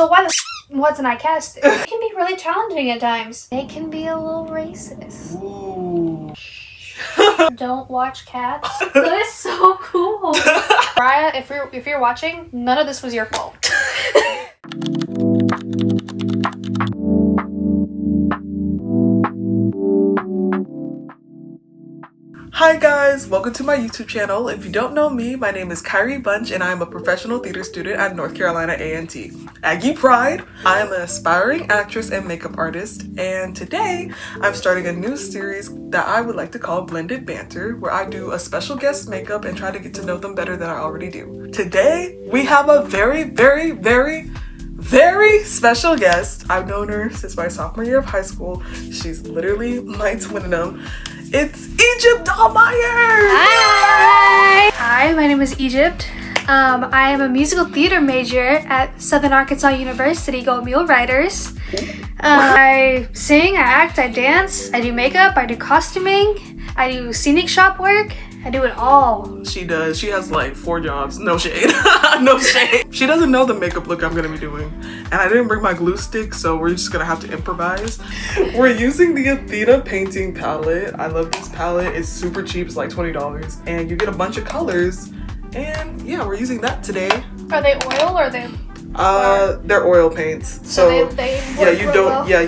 So why the wasn't I casted? It can be really challenging at times. They can be a little racist. Ooh. Don't watch Cats. That is so cool. Mariah, if you're watching, none of this was your fault. Hi guys, welcome to my YouTube channel. If you don't know me, my name is Kyrie Bunch and I'm a professional theater student at North Carolina A&T. Aggie Pride. I am an aspiring actress and makeup artist, and today I'm starting a new series that I would like to call Blended Banter, where I do a special guest makeup and try to get to know them better than I already do. Today, we have a very special guest. I've known her since my sophomore year of high school. She's literally my twin. It's Egypt Dollmeyer! Hi! Hi, my name is Egypt. I am a musical theater major at Southern Arkansas University, Go Mule Riders. I sing, I act, I dance, I do makeup, I do costuming, I do scenic shop work. I do it all. She does. She has like 4 jobs. No shade. No shade. She doesn't know the makeup look I'm gonna be doing. And I didn't bring my glue stick, so we're just gonna have to improvise. We're using the Athena painting palette. I love this palette. It's super cheap. It's like $20. And you get a bunch of colors. And yeah, we're using that today. Are they oil or are they? They're oil paints. So they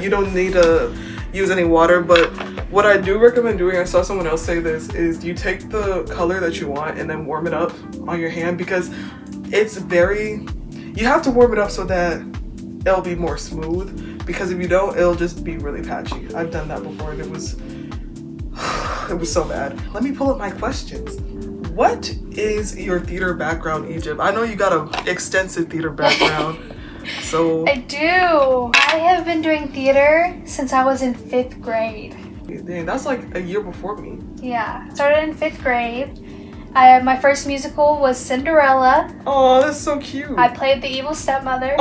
you don't need to use any water, but what I do recommend doing, I saw someone else say this, is you take the color that you want and then warm it up on your hand, because it's you have to warm it up so that it'll be more smooth, because if you don't, it'll just be really patchy. I've done that before and it was so bad. Let me pull up my questions. What is your theater background, Egypt? I know you got an extensive theater background. So I do. I have been doing theater since I was in 5th grade. Dang, that's like a year before me. Yeah, started in 5th grade. My first musical was Cinderella. Oh, that's so cute. I played the evil stepmother.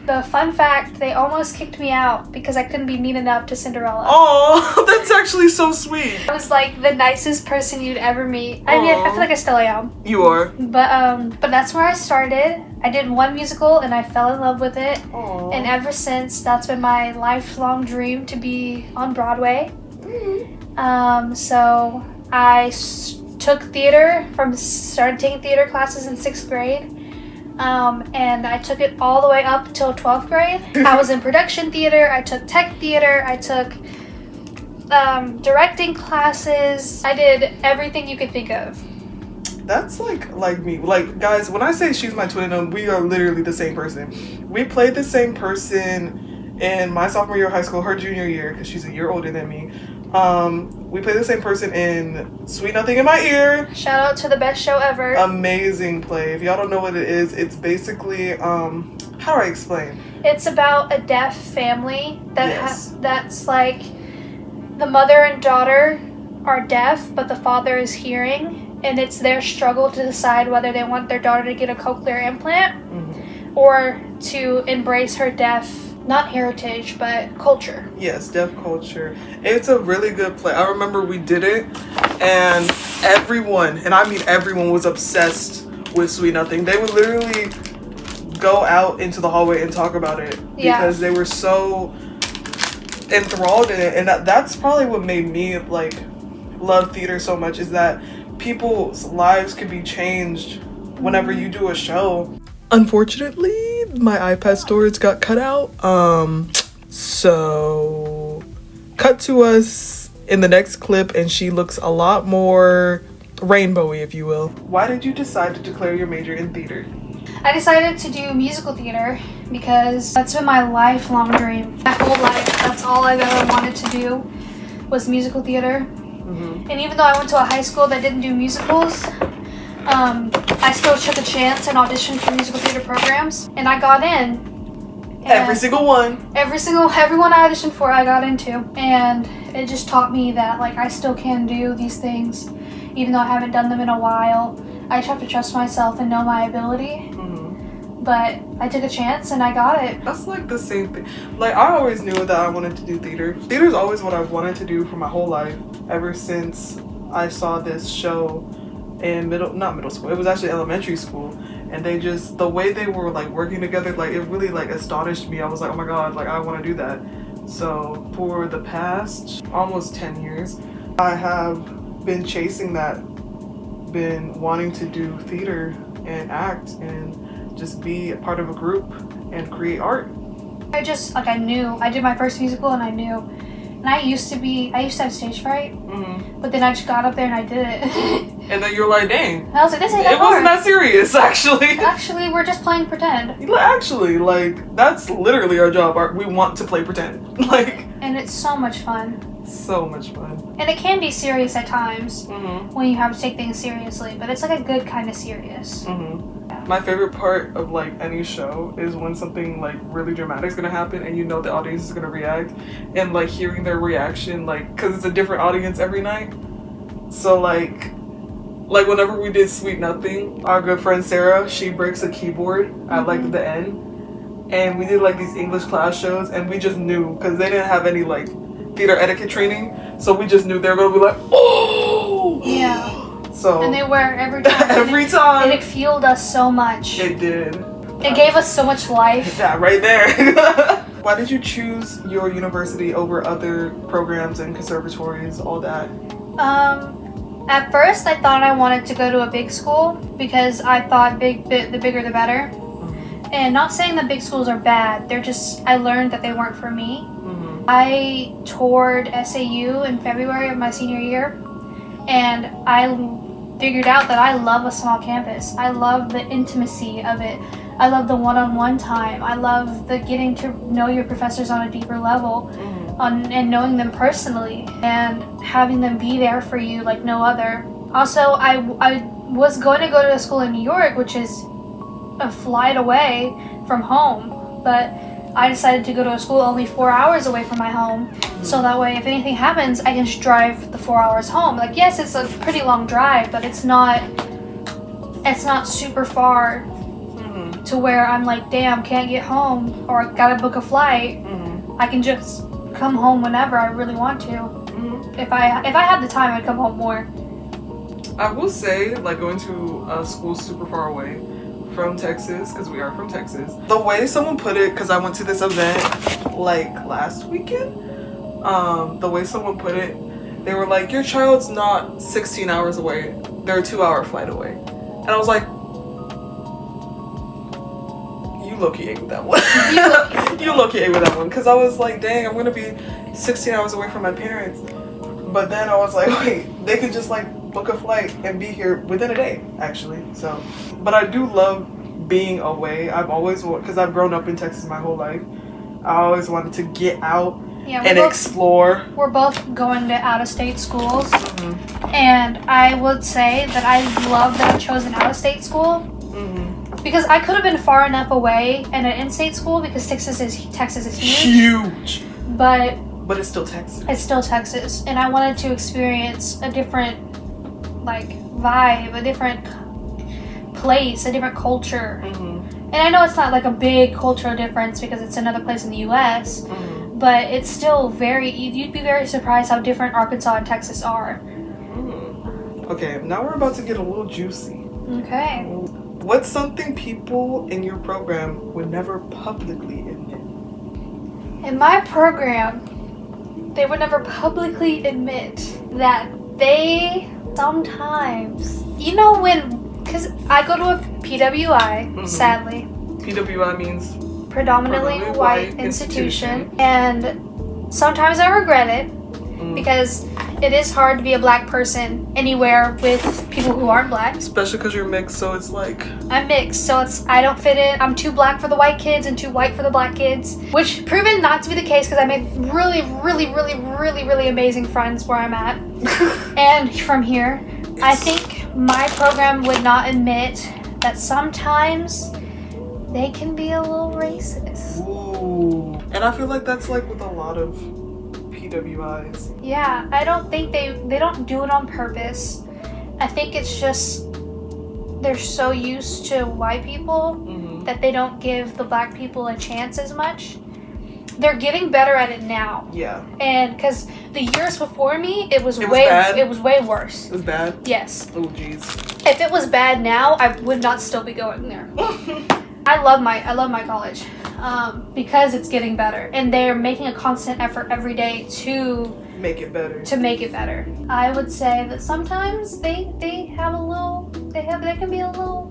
The fun fact, they almost kicked me out because I couldn't be mean enough to Cinderella. Oh, that's actually so sweet. I was like the nicest person you'd ever meet. I mean, I feel like I still am. You are. But that's where I started. I did one musical and I fell in love with it. Aww. And ever since, that's been my lifelong dream to be on Broadway. Mm-hmm. So I took theater, started taking theater classes in 6th grade. And I took it all the way up till 12th grade. I was in production theater, I took tech theater, I took directing classes. I did everything you could think of. That's like me. Like, guys, when I say she's my twin, we are literally the same person. We played the same person in my sophomore year of high school, her junior year, because she's a year older than me. We played the same person in Sweet Nothing in My Ear. Shout out to the best show ever. Amazing play. If y'all don't know what it is, it's basically, how do I explain? It's about a deaf family Yes. that's like the mother and daughter are deaf, but the father is hearing. And it's their struggle to decide whether they want their daughter to get a cochlear implant or to embrace her deaf, not heritage, but culture. Yes, deaf culture. It's a really good play. I remember we did it and everyone, and I mean everyone, was obsessed with Sweet Nothing. They would literally go out into the hallway and talk about it because they were so enthralled in it. And that's probably what made me like love theater so much, is that people's lives could be changed whenever you do a show. Unfortunately, my iPad storage got cut out. So cut to us in the next clip and she looks a lot more rainbowy, if you will. Why did you decide to declare your major in theater? I decided to do musical theater because that's been my lifelong dream. My whole life, that's all I've ever wanted to do was musical theater. And even though I went to a high school that didn't do musicals, I still took a chance and auditioned for musical theater programs, and I got in. Every single one. Everyone I auditioned for, I got into, and it just taught me that like I still can do these things, even though I haven't done them in a while. I just have to trust myself and know my ability. But I took a chance and I got it. That's like the same thing. Like, I always knew that I wanted to do theater. Theater's always what I've wanted to do for my whole life, ever since I saw this show in not middle school, it was actually elementary school. and they just, the way they were like working together, like it really like astonished me. I was like, oh my god, like I want to do that. So for the past almost 10 years, I have been chasing that, been wanting to do theater and act and just be a part of a group and create art. I knew. I did my first musical and I knew. And I used to have stage fright, but then I just got up there and I did it. And then you're like, dang. And I was like, this ain't that It hard. wasn't that serious, actually. Actually, we're just playing pretend. Actually, like, that's literally our job. We want to play pretend. Like. And it's so much fun. So much fun. And it can be serious at times when you have to take things seriously, but it's like a good kind of serious. My favorite part of like any show is when something like really dramatic is gonna happen and you know the audience is gonna react, and like hearing their reaction, like, because it's a different audience every night. So like whenever we did Sweet Nothing, our good friend Sarah, she breaks a keyboard at like the end, and we did like these English class shows, and we just knew, because they didn't have any like theater etiquette training, so we just knew they were gonna be like, oh yeah. So, and they were every time. Every time. And it fueled us so much. It did. It gave us so much life. Yeah, right there. Why did you choose your university over other programs and conservatories, all that? At first I thought I wanted to go to a big school because I thought the bigger the better. And not saying that big schools are bad, they're just, I learned that they weren't for me. I toured SAU in February of my senior year, and I figured out that I love a small campus. I love the intimacy of it. I love the one-on-one time. I love the getting to know your professors on a deeper level, and knowing them personally and having them be there for you like no other. Also, I was going to go to a school in New York, which is a flight away from home, but I decided to go to a school only 4 hours away from my home, so that way if anything happens, I can just drive the 4 hours home. Like, yes, it's a pretty long drive, but it's not super far to where I'm like, damn, can't get home, or gotta book a flight. I can just come home whenever I really want to. If I had the time, I'd come home more. I will say, like, going to a school super far away from Texas, because we are from Texas, the way someone put it, because I went to this event like last weekend, the way someone put it, they were like, your child's not 16 hours away, they're a 2-hour flight away. And I was like, you low-key ate with that one. You low-key ate with that one, because I was like, dang, I'm gonna be 16 hours away from my parents. But then I was like, wait, they could just like book a flight and be here within a day, actually. So, but I do love being away. I've always, because I've grown up in Texas my whole life, I always wanted to get out and explore. We're both going to out-of-state schools, and I would say that I love that I chose an out-of-state school, because I could have been far enough away and an in-state school, because Texas is huge. But it's still Texas. It's still Texas, and I wanted to experience a different like vibe, a different place, a different culture. And I know it's not like a big cultural difference because it's another place in the US, but it's still you'd be very surprised how different Arkansas and Texas are. Okay, now we're about to get a little juicy. Okay. What's something people in your program would never publicly admit? In my program, they would never publicly admit that they sometimes, because I go to a PWI, sadly. PWI means predominantly white institution, and sometimes I regret it, because it is hard to be a black person anywhere with people who aren't black. Especially because you're mixed, so it's like... I'm mixed, so I don't fit in. I'm too black for the white kids and too white for the black kids, which proven not to be the case because I made really, really, really, really, really amazing friends where I'm at. And from here, I think my program would not admit that sometimes they can be a little racist. Ooh. And I feel like that's like with a lot of PWIs. Yeah, I don't think they don't do it on purpose. I think it's just they're so used to white people that they don't give the black people a chance as much. they're getting better at it now. Yeah. And because the years before me, it was bad? It was way worse. It was bad? Yes. Oh, jeez. If it was bad now, I would not still be going there. I love my college because it's getting better, and they're making a constant effort every day to make it better. I would say that sometimes they have a little, they can be a little,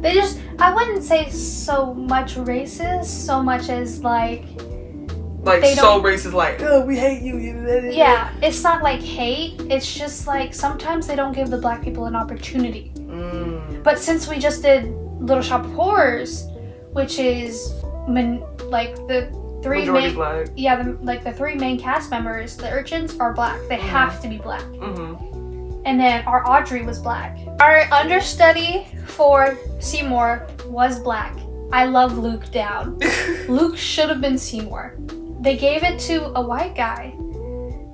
they just, I wouldn't say so much racist, so much as like so racist, like, oh, we hate you. Yeah, it's not like hate, it's just like sometimes they don't give the black people an opportunity. But since we just did Little Shop of Horrors, which is like the three majority main, black. Yeah, the three main cast members, the urchins are black. They have to be black. And then our Audrey was black. Our understudy for Seymour was black. I love Luke down. Luke should have been Seymour. They gave it to a white guy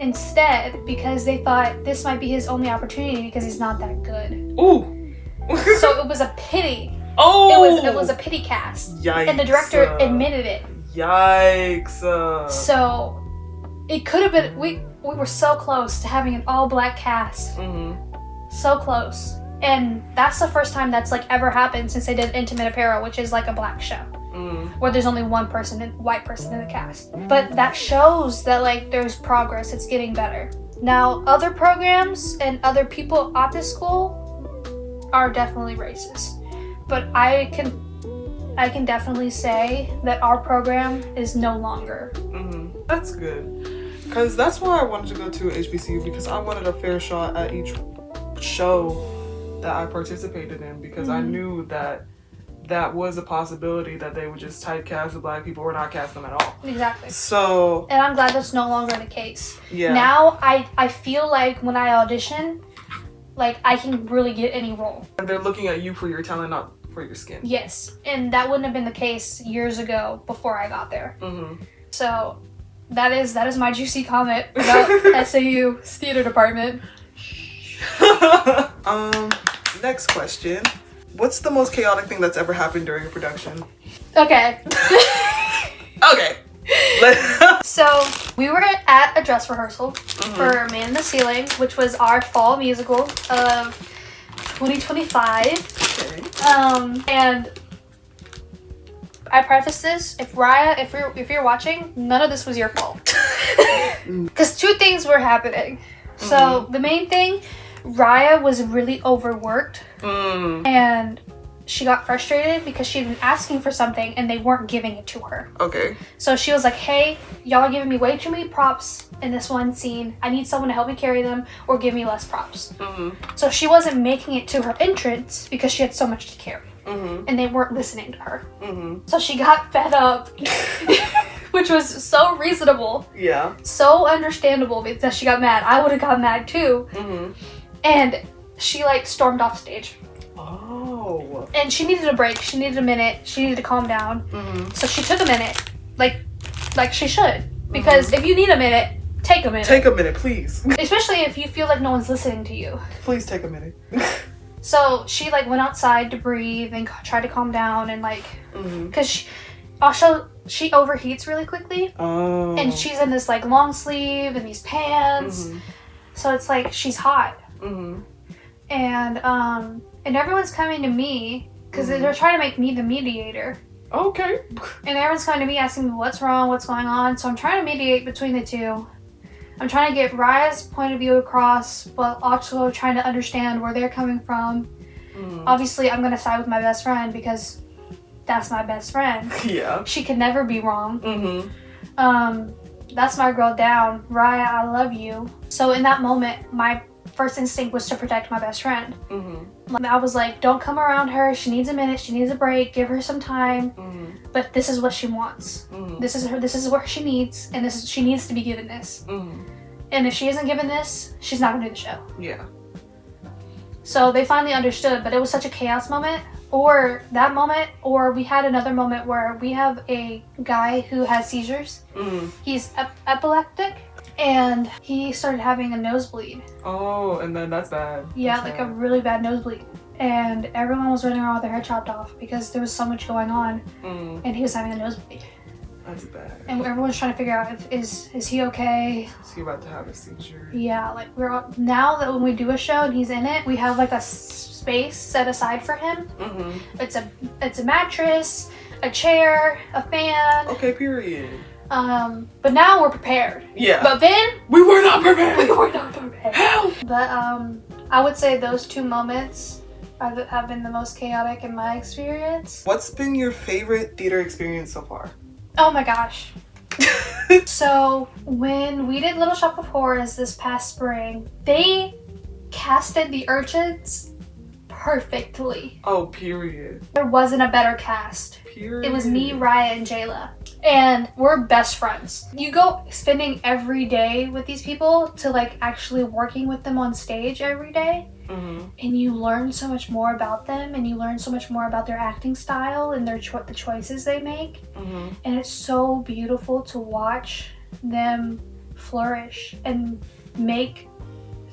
instead because they thought this might be his only opportunity because he's not that good. Ooh. So it was a pity. Oh. It was a pity cast. Yikes. And the director admitted it. Yikes. So it could have been, we were so close to having an all black cast. So close. And that's the first time that's like ever happened since they did Intimate Apparel, which is like a black show. Where there's only one white person in the cast. But that shows that like there's progress, it's getting better. Now other programs and other people at this school are definitely racist. But I can definitely say that our program is no longer. That's good. Because that's why I wanted to go to HBCU, because I wanted a fair shot at each show that I participated in, because I knew that was a possibility that they would just typecast the black people or not cast them at all. Exactly. So. And I'm glad that's no longer the case. Yeah. Now I feel like when I audition, like I can really get any role. And they're looking at you for your talent, not for your skin. Yes. And that wouldn't have been the case years ago before I got there. So that is my juicy comment about SAU's theater department. Next question. What's the most chaotic thing that's ever happened during a production? Okay. Okay. So we were at a dress rehearsal for Man in the Ceiling, which was our fall musical of 2025. Okay. And I preface this, if Raya, if you're watching, none of this was your fault. Because two things were happening. So the main thing, Raya was really overworked and she got frustrated because she'd been asking for something and they weren't giving it to her. Okay. So she was like, hey, y'all are giving me way too many props in this one scene. I need someone to help me carry them or give me less props. So she wasn't making it to her entrance because she had so much to carry. And they weren't listening to her. So she got fed up, which was so reasonable. Yeah. So understandable because she got mad. I would have got mad too. And she like stormed off stage. Oh. And she needed a break. She needed a minute. She needed to calm down. So she took a minute, like she should. Because if you need a minute, take a minute. Take a minute, please. Especially if you feel like no one's listening to you. Please take a minute. So she like went outside to breathe and tried to calm down and like, because she overheats really quickly. Oh. And she's in this like long sleeve and these pants. So it's like she's hot. And everyone's coming to me because they're trying to make me the mediator. Okay. And everyone's coming to me asking me what's wrong, what's going on. So I'm trying to mediate between the two. I'm trying to get Raya's point of view across, but also trying to understand where they're coming from. Obviously, I'm going to side with my best friend because that's my best friend. Yeah. She can never be wrong. That's my girl down. Raya, I love you. So in that moment, my first instinct was to protect my best friend. I was like, don't come around her. She needs a minute. She needs a break. Give her some time. But this is what she wants. This is her. This is what she needs, and she needs to be given this. And if she isn't given this, she's not gonna do the show. Yeah. So they finally understood, but it was such a chaos moment. Or that moment, or we had another moment where we have a guy who has seizures. He's epileptic. And he started having a nosebleed. Oh, and then that's bad. Yeah, that's like bad. a really bad nosebleed. And everyone was running around with their head chopped off because there was so much going on. And he was having a nosebleed. That's bad. And everyone's trying to figure out is he okay? Is he about to have a seizure? Yeah, like now that when we do a show and he's in it, we have like a space set aside for him. It's a mattress, a chair, a fan. Okay, period. But now we're prepared. Yeah. But then we were not prepared. We were not prepared. Help! But I would say those 2 moments have been the most chaotic in my experience. What's been your favorite theater experience so far? Oh my gosh. So when we did Little Shop of Horrors this past spring, they casted the urchins perfectly. Oh, period. There wasn't a better cast. Period. It was me, Raya, and Jayla. And we're best friends. You go spending every day with these people to like actually working with them on stage every day. And you learn so much more about them, and you learn so much more about their acting style and their the choices they make. And it's so beautiful to watch them flourish and make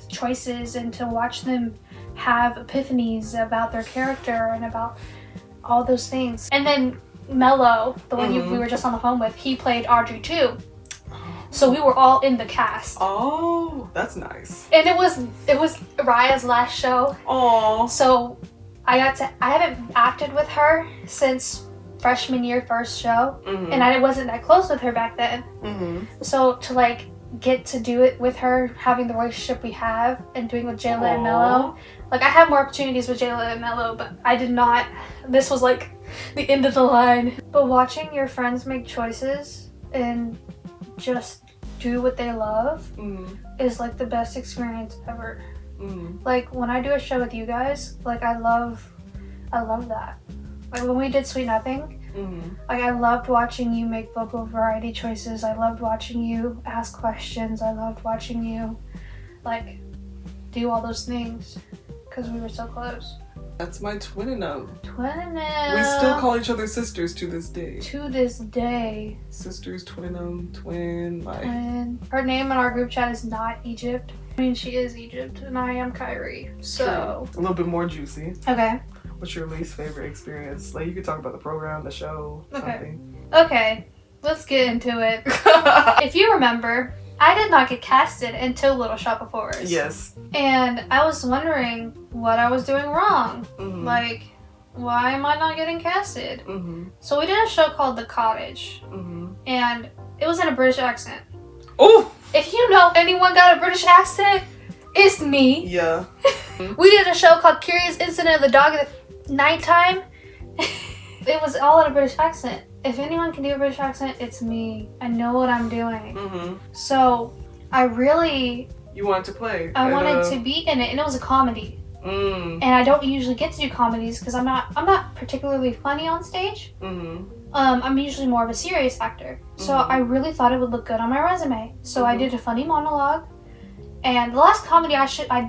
choices, and to watch them have epiphanies about their character and about all those things. And then Mello, the one we were just on the phone with, he played Audrey too. So we were all in the cast. Oh, that's nice. And it was Raya's last show. Oh. So I haven't acted with her since freshman year, first show. And I wasn't that close with her back then. So to like get to do it with her, having the relationship we have, and doing with Jayla and Mello. Like I have more opportunities with Jayla and Mello, but I did not. This was like the end of the line. But watching your friends make choices and just do what they love is like the best experience ever. Like when I do a show with you guys, like I love that. Like when we did Sweet Nothing, like I loved watching you make vocal variety choices. I loved watching you ask questions. I loved watching you like do all those things because we were so close. That's my twin-in-em. Twin-in-em. We still call each other sisters to this day. To this day. Sisters, twin-in-em, twin, like. Twin. Her name in our group chat is not Egypt. I mean, she is Egypt, and I am Kyrie. So. True. A little bit more juicy. Okay. What's your least favorite experience? Like, you could talk about the program, the show, something. Okay. Let's get into it. If you remember, I did not get casted until Little Shop of Horrors. Yes. And I was wondering what I was doing wrong. Like, why am I not getting casted? So we did a show called The Cottage. And it was in a British accent. Oh! If you know anyone got a British accent, it's me. Yeah. We did a show called Curious Incident of the Dog at Nighttime. It was all in a British accent. If anyone can do a British accent, it's me. I know what I'm doing. So I really... You wanted to play. I wanted to be in it, and it was a comedy. And I don't usually get to do comedies because I'm not particularly funny on stage. I'm usually more of a serious actor. So I really thought it would look good on my resume. So I did a funny monologue. And the last comedy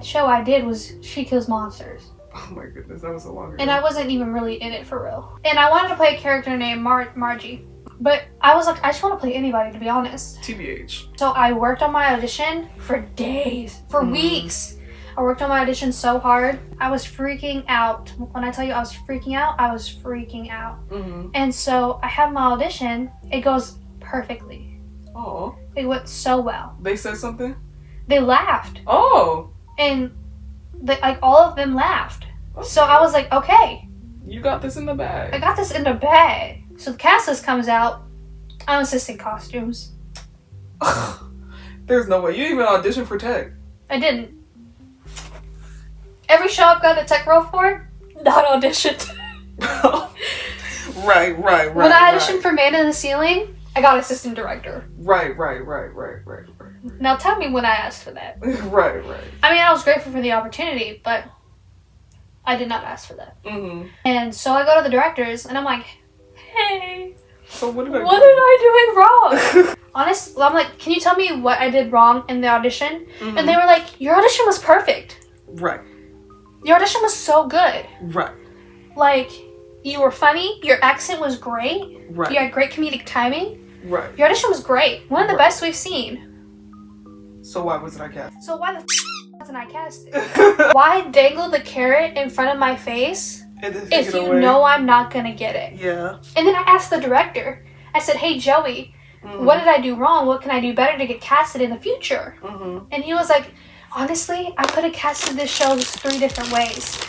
show I did was She Kills Monsters. Oh my goodness, that was so long ago. And I wasn't even really in it for real. And I wanted to play a character named Margie. But I was like, I just want to play anybody, to be honest. TBH. So I worked on my audition for days, for weeks. I worked on my audition so hard. I was freaking out. When I tell you I was freaking out, I was freaking out. And so I have my audition. It goes perfectly. Oh. It went so well. They said something? They laughed. Oh. And like all of them laughed. Okay. So I was like, okay. You got this in the bag. I got this in the bag. So the cast list comes out. I'm assisting costumes. There's no way. You even auditioned for tech. I didn't. Every show I've got a tech role for, not auditioned. Right. When I auditioned for Man in the Ceiling, I got assistant director. Right. Now tell me when I asked for that. Right. I mean, I was grateful for the opportunity, but I did not ask for that. And so I go to the directors, and I'm like, hey, so what did I do wrong? Honestly, I'm like, can you tell me what I did wrong in the audition? And they were like, your audition was perfect. Right. Your audition was so good. Right. Like, you were funny, your accent was great, right. You had great comedic timing. Right. Your audition was great. One of the best we've seen. So why wasn't I cast? So why the wasn't I casted? Why dangle the carrot in front of my face if you know I'm not gonna get it? Yeah. And then I asked the director. I said, hey, Joey, what did I do wrong? What can I do better to get casted in the future? And he was like, honestly, I could have casted this show 3 different ways.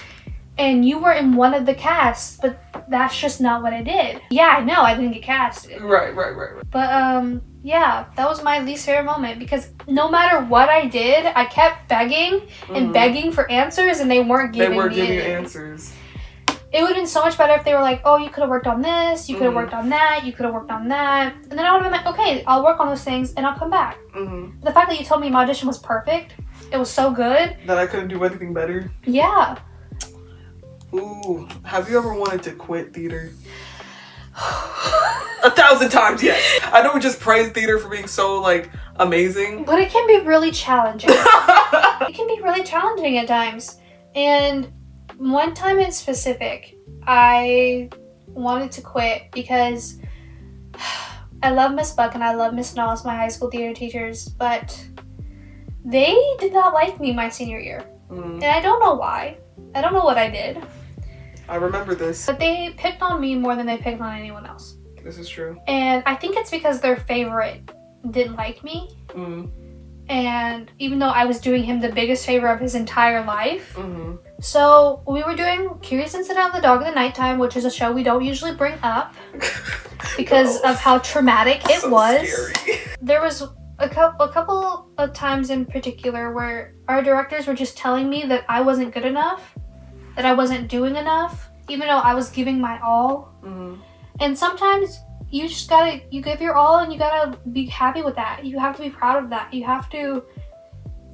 And you were in one of the casts, but that's just not what I did. Yeah, I know, I didn't get casted. Right. But, yeah, that was my least favorite moment because no matter what I did, I kept begging and begging for answers and they weren't giving me you answers. It would have been so much better if they were like, oh, you could have worked on this, you could have worked on that, you could have worked on that. And then I would have been like, okay, I'll work on those things and I'll come back. The fact that you told me my audition was perfect, it was so good. That I couldn't do anything better? Yeah. Ooh, have you ever wanted to quit theater? 1,000 times, yes. I know we just praise theater for being so, like, amazing. But it can be really challenging. It can be really challenging at times. And one time in specific, I wanted to quit because I love Miss Buck and I love Miss Knowles, my high school theater teachers, but they did not like me my senior year. And I don't know why. I don't know what I did. I remember this. But they picked on me more than they picked on anyone else. This is true. And I think it's because their favorite didn't like me. And even though I was doing him the biggest favor of his entire life. So we were doing Curious Incident of the Dog in the Nighttime, which is a show we don't usually bring up because of how traumatic it was. Scary. There was a couple of times in particular where our directors were just telling me that I wasn't good enough, that I wasn't doing enough, even though I was giving my all. And sometimes you just you give your all and you gotta be happy with that. You have to be proud of that. You have to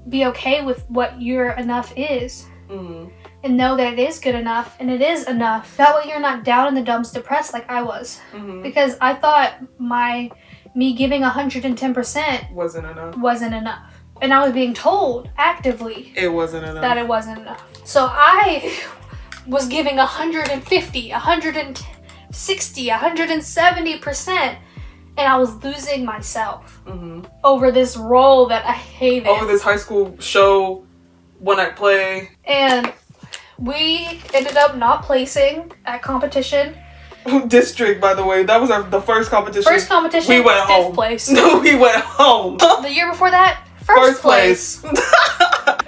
be okay with what your enough is. And know that it is good enough and it is enough. That way you're not down in the dumps depressed like I was. Because I thought me giving 110% wasn't enough. And I was being told actively it wasn't enough. That it wasn't enough. So I was giving 150, 160, 170%, and I was losing myself over this role that I hated. Over this high school show, one-act play. And we ended up not placing at competition. District, by the way, that was the first competition. First competition, we went 5th home. place. No, we went home. The year before that, first place. And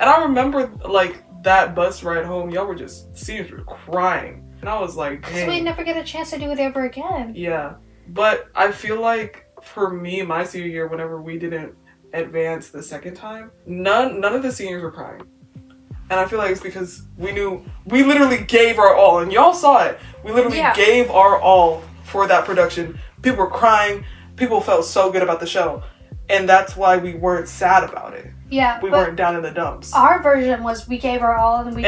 I remember, like, that bus ride home, y'all were just seriously crying. And I was like, dang. So we'd never get a chance to do it ever again. Yeah. But I feel like, for me, my senior year, whenever we didn't advance the second time, none of the seniors were crying. And I feel like it's because we literally gave our all. And y'all saw it. We literally gave our all for that production. People were crying. People felt so good about the show. And that's why we weren't sad about it. Yeah. We weren't down in the dumps. Our version was we gave our all and we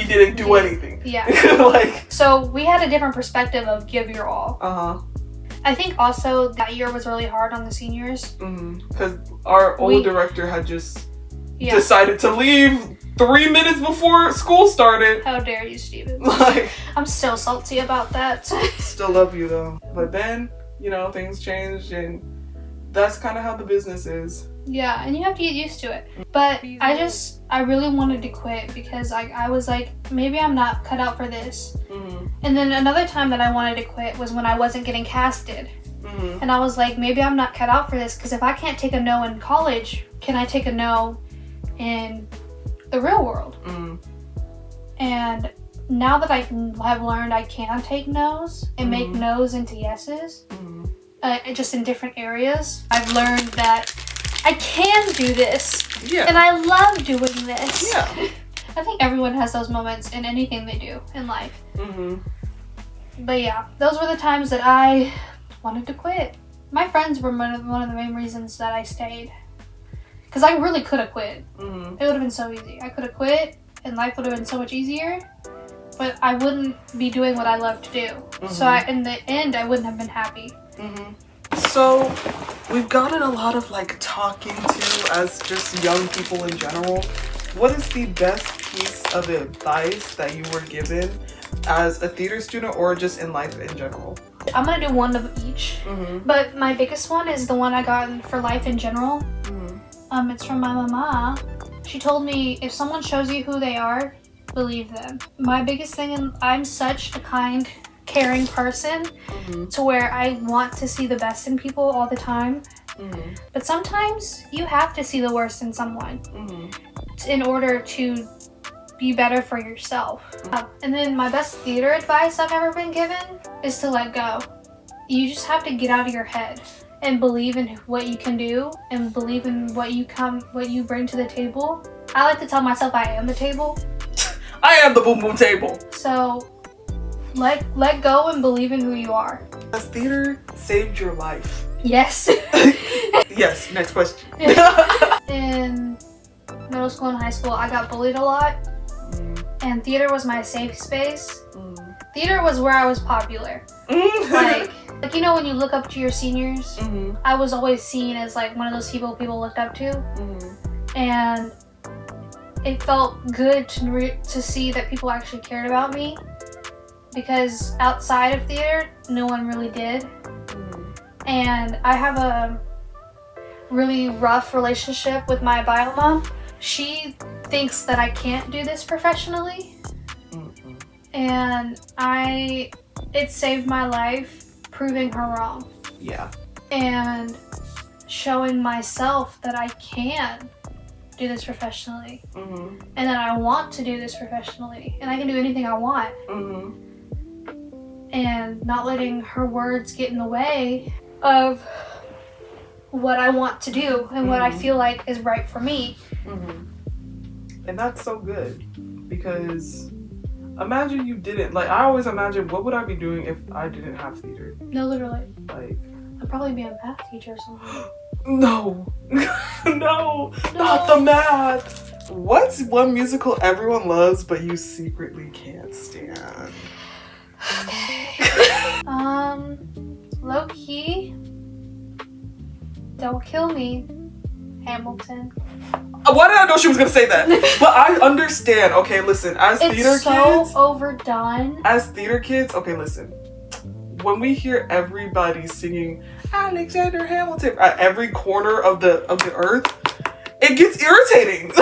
didn't do anything. Yeah. Like, so we had a different perspective of give your all. I think also that year was really hard on the seniors. Because our old director had just decided to leave 3 minutes before school started. How dare you, Steven? Like, I'm still salty about that. Still love you though. But then, things changed and that's kind of how the business is. Yeah, and you have to get used to it. But I really wanted to quit because I was like, maybe I'm not cut out for this. And then another time that I wanted to quit was when I wasn't getting casted. And I was like, maybe I'm not cut out for this because if I can't take a no in college, can I take a no in the real world? And now that I have learned I can take no's and make no's into yeses, just in different areas, I've learned that I can do this. Yeah. And I love doing this. Yeah. I think everyone has those moments in anything they do in life. But yeah, those were the times that I wanted to quit. My friends were one of the main reasons that I stayed. Because I really could have quit. It would have been so easy. I could have quit and life would have been so much easier. But I wouldn't be doing what I love to do. So in the end, I wouldn't have been happy. So we've gotten a lot of talking to as just young people in general. What is the best piece of advice that you were given as a theater student or just in life in general? I'm gonna do one of each, but my biggest one is the one I got for life in general. It's from my mama. She told me if someone shows you who they are, believe them. My biggest thing, and I'm such a kind caring person to where I want to see the best in people all the time. But sometimes you have to see the worst in someone in order to be better for yourself. And then my best theater advice I've ever been given is to let go. You just have to get out of your head and believe in what you can do and believe in what you bring to the table. I like to tell myself I am the table. I am the boom boom table. So let go and believe in who you are. Has theater saved your life? Yes. Yes, next question. In middle school and high school, I got bullied a lot. And theater was my safe space. Theater was where I was popular. Like you know when you look up to your seniors, I was always seen as like one of those people looked up to. And it felt good to see that people actually cared about me, because outside of theater, no one really did. And I have a really rough relationship with my bio mom. She thinks that I can't do this professionally. And it saved my life proving her wrong. Yeah. And showing myself that I can do this professionally. And that I want to do this professionally. And I can do anything I want. And not letting her words get in the way of what I want to do and what I feel like is right for me. And that's so good, because imagine you didn't. Like, I always imagine, what would I be doing if I didn't have theater? No, literally. Like, I'd probably be a math teacher or something. No. No, not the math. What's one musical everyone loves but you secretly can't stand? Okay. Low key. Don't Kill Me. Hamilton. Why did I know she was gonna say that? But I understand. Okay, listen. As it's theater so kids, overdone. As theater kids, okay, listen. When we hear everybody singing Alexander Hamilton at every corner of the earth, it gets irritating.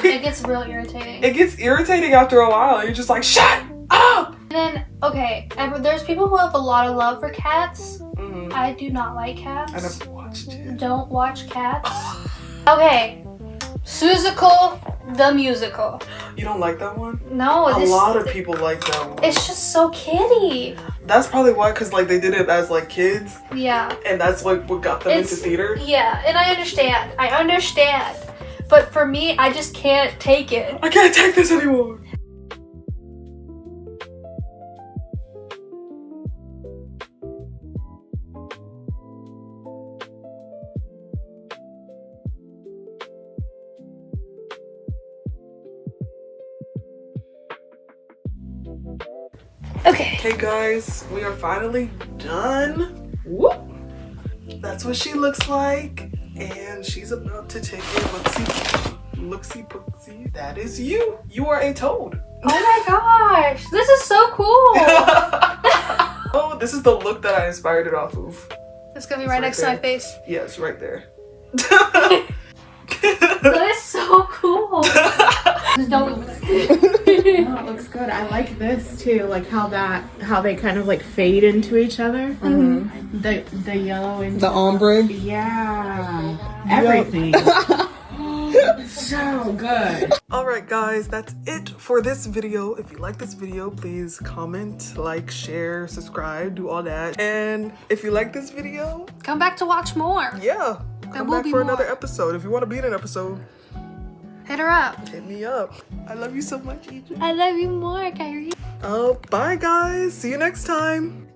It gets real irritating. It gets irritating after a while. You're just like, shut up. And then, okay, there's people who have a lot of love for Cats. I do not like Cats. I never watched it. Don't watch Cats. Okay, Seussical the musical. You don't like that one? No. A lot of people like that one. It's just so kiddie. That's probably why, because like they did it as like kids. Yeah. And that's like what got them into theater. Yeah, and I understand. But for me, I just can't take it. I can't take this anymore. Okay. Hey guys, we are finally done. Whoop. That's what she looks like. And she's about to take a look-see. That is you. You are a toad. Oh my gosh, this is so cool. Oh, this is the look that I inspired it off of. It's gonna be right next to my face. Yeah, it's right there. That is so cool. Just don't look. Oh, it looks good. I like this too, like how they kind of like fade into each other. The yellow and the ombre. Yeah, everything. So good. Alright guys, that's it for this video. If you like this video, please comment, like, share, subscribe, do all that. And if you like this video, Come back to watch more. yeah, come will back be for more. another episode. If you want to be in an episode, Hit her up. hit me up. I love you so much, Egypt. I love you more, Kyrie. Bye guys. See you next time.